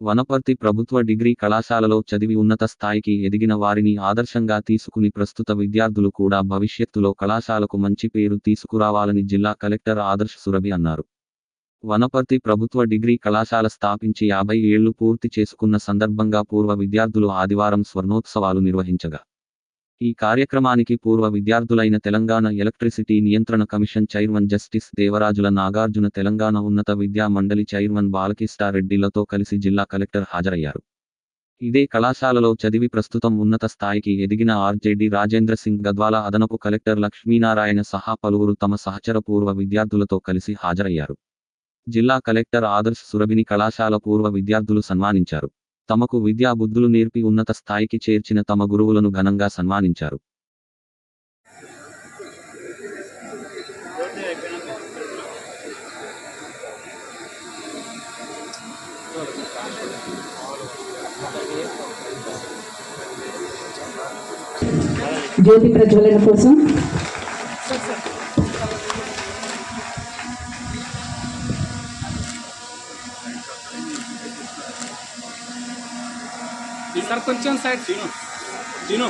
వనపర్తి ప్రభుత్వ డిగ్రీ కళాశాలలో చదివి ఉన్నత స్థాయికి ఎదిగిన వారిని ఆదర్శంగా తీసుకుని ప్రస్తుత విద్యార్థులు కూడా భవిష్యత్తులో కళాశాలకు మంచి పేరు తీసుకురావాలని జిల్లా కలెక్టర్ ఆదర్శ్ సురభి అన్నారు. వనపర్తి ప్రభుత్వ డిగ్రీ కళాశాల స్థాపించి 50 ఏళ్లు పూర్తి చేసుకున్న సందర్భంగా పూర్వ విద్యార్థులు ఆదివారం స్వర్ణోత్సవాలు నిర్వహించగా ఈ కార్యక్రమానికి పూర్వ విద్యార్థులైన తెలంగాణ ఎలక్ట్రిసిటీ నియంత్రణ commission chairman justice Devarajula Nagarjuna, Telangana ఉన్నత విద్యా మండలి చైర్మన్ బాలకృష్ణారెడ్డిలతో కలిసి జిల్లా కలెక్టర్ హాజరయ్యారు. ఇదే కళాశాలలో చదివి ప్రస్తుతం ఉన్నత స్థాయికి ఎదిగిన ఆర్జేడి రాజేంద్ర సింగ్ గద్వాల, అదనపు కలెక్టర్ లక్ష్మీనారాయణ సహా పలువురు తమ సహచర పూర్వ విద్యార్థులతో కలిసి హాజరయ్యారు. జిల్లా కలెక్టర్ ఆదర్శ్ సురభిని కళాశాల పూర్వ విద్యార్థులు సన్మానించారు. తమకు విద్యా బుద్ధులు నేర్పి ఉన్నత స్థాయికి చేర్చిన తమ గురువులను ఘనంగా సన్మానించారు. జ్యోతి ప్రజ్వలన కోసం सर కొంచెం సైడ్ తిను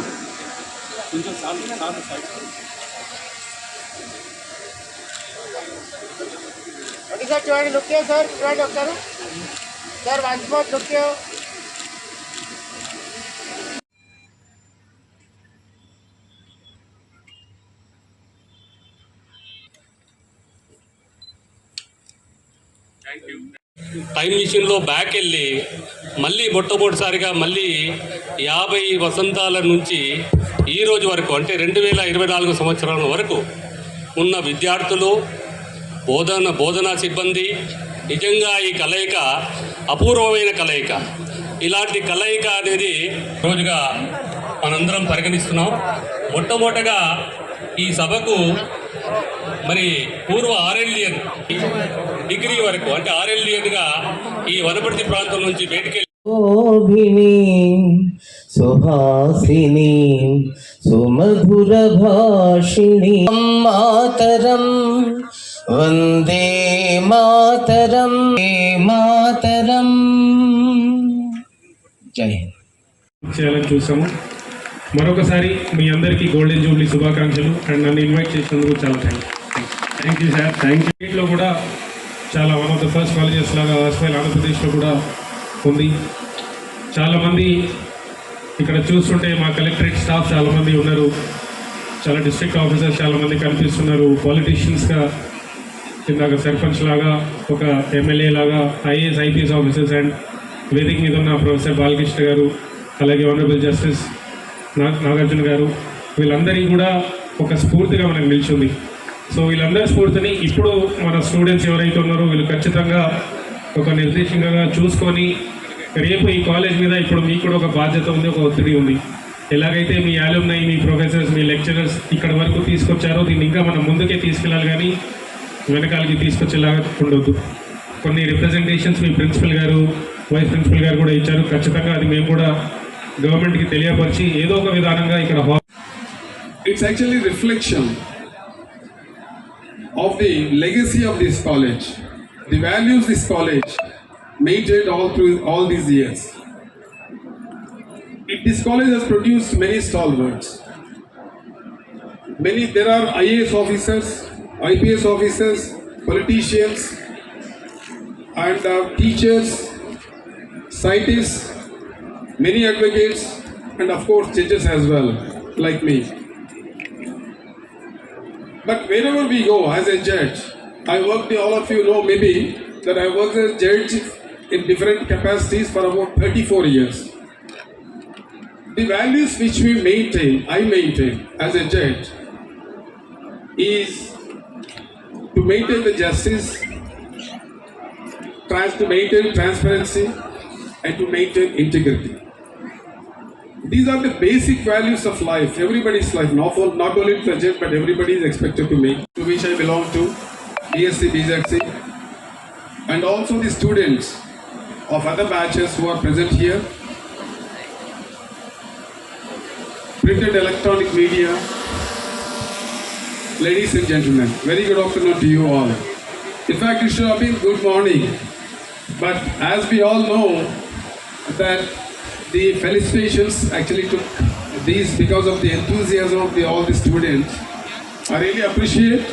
కొంచెం సార్ సైడ్ ఓకే సార్ చూడండి, లుక్ సార్ చూడండి ఒకసారి sir once more look. Time మిషన్లో బ్యాక్ వెళ్ళి మళ్ళీ మొట్టమొదటిసారిగా మళ్ళీ 50 వసంతాల నుంచి ఈ రోజు వరకు అంటే 2024 సంవత్సరాల వరకు ఉన్న విద్యార్థులు, బోధనా సిబ్బంది, నిజంగా ఈ కలయిక అపూర్వమైన కలయిక. ఇలాంటి కలయిక అనేది రోజుగా మనందరం పరిగణిస్తున్నాం. మొట్టమొదటగా ఈ సభకు మరి పూర్వ ఆర్ఎల్డియన్ డిగ్రీ వరకు అంటే ఆర్ఎల్డియన్గా ఈ వనపర్తి ప్రాంతం నుంచి బయటికి సుహాసిని సుమధుర భాషిణి మాతరం వందే మాతరం మాతరం. జై హింద్. చేయాలని చూసాము. మరొకసారి మీ అందరికీ గోల్డెన్ జూబ్లీ శుభాకాంక్షలు. అండ్ నన్ను ఇన్వైట్ చేసినందుకు చాలా thank you sir. Thank you. వీటిలో కూడా చాలా one of the first colleges లాగా అస్ఫైల్ ఆంధ్రప్రదేశ్లో కూడా ఉంది. చాలామంది ఇక్కడ చూస్తుంటే మా కలెక్టరేట్ స్టాఫ్ చాలామంది ఉన్నారు, చాలా డిస్ట్రిక్ట్ ఆఫీసర్స్ చాలామంది కనిపిస్తున్నారు, పాలిటీషియన్స్గా ఇందాక సర్పంచ్ లాగా, ఒక ఎమ్మెల్యే లాగా, ఐఏఎస్ ఐపీఎస్ ఆఫీసర్స్ అండ్ వేదిక మీద ఉన్న ప్రొఫెసర్ బాలకృష్ణ గారు, అలాగే ఆనరబుల్ జస్టిస్ నాగార్జున గారు, వీళ్ళందరికీ కూడా ఒక స్ఫూర్తిగా మనకు నిలిచింది. సో వీళ్ళందరి స్ఫూర్తిని ఇప్పుడు మన స్టూడెంట్స్ ఎవరైతే ఉన్నారో వీళ్ళు ఖచ్చితంగా ఒక నిర్దేశంగా చూసుకొని రేపు ఈ కాలేజ్ మీద ఇప్పుడు మీకు కూడా ఒక బాధ్యత ఉంది, ఒక ఒత్తిడి ఉంది. ఎలాగైతే మీ అలుమ్నై, మీ ప్రొఫెసర్స్, మీ లెక్చరర్స్ ఇక్కడ వరకు తీసుకొచ్చారో దీన్ని ఇంకా మనం ముందుకే తీసుకెళ్ళాలి, కానీ వెనకాలకి తీసుకొచ్చేలాగా ఉండొద్దు. కొన్ని రిప్రజెంటేషన్స్ మీ ప్రిన్సిపల్ గారు, వైస్ ప్రిన్సిపల్ గారు కూడా ఇచ్చారు. ఖచ్చితంగా అది మేము కూడా గవర్నమెంట్కి తెలియపరిచి ఏదో ఒక విధానంగా ఇక్కడ it's actually reflection of the legacy of this college, the values this college maintained all through all these years. This college has produced many stalwarts. There are IAS officers, IPS officers, politicians, and teachers, scientists, many advocates, and of course judges as well, like me. But wherever we go as a judge, all of you know maybe that I worked as a judge in different capacities for about 34 years. The values which I maintain as a judge is to maintain the justice, to maintain transparency, and to maintain integrity. These are the basic values of life, everybody's life, not only the judge, but everybody is expected to make, to which I belong to, BSc, BZC, and also the students of other batches who are present here, printed electronic media, ladies and gentlemen, very good afternoon to you all. In fact, it should have been good morning, but as we all know, that the felicitations actually took these because of the enthusiasm of all the students. I really appreciate,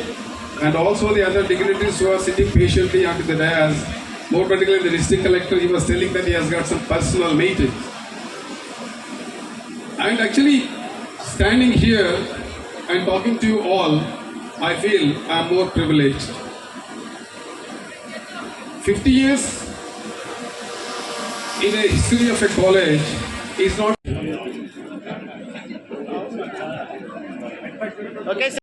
and also the other dignitaries who are sitting patiently under the dais, more particularly the district collector. He was telling that he has got some personal meetings. And actually, standing here and talking to you all, I feel I am more privileged. 50 years in a history of a college is not. Okay, sir.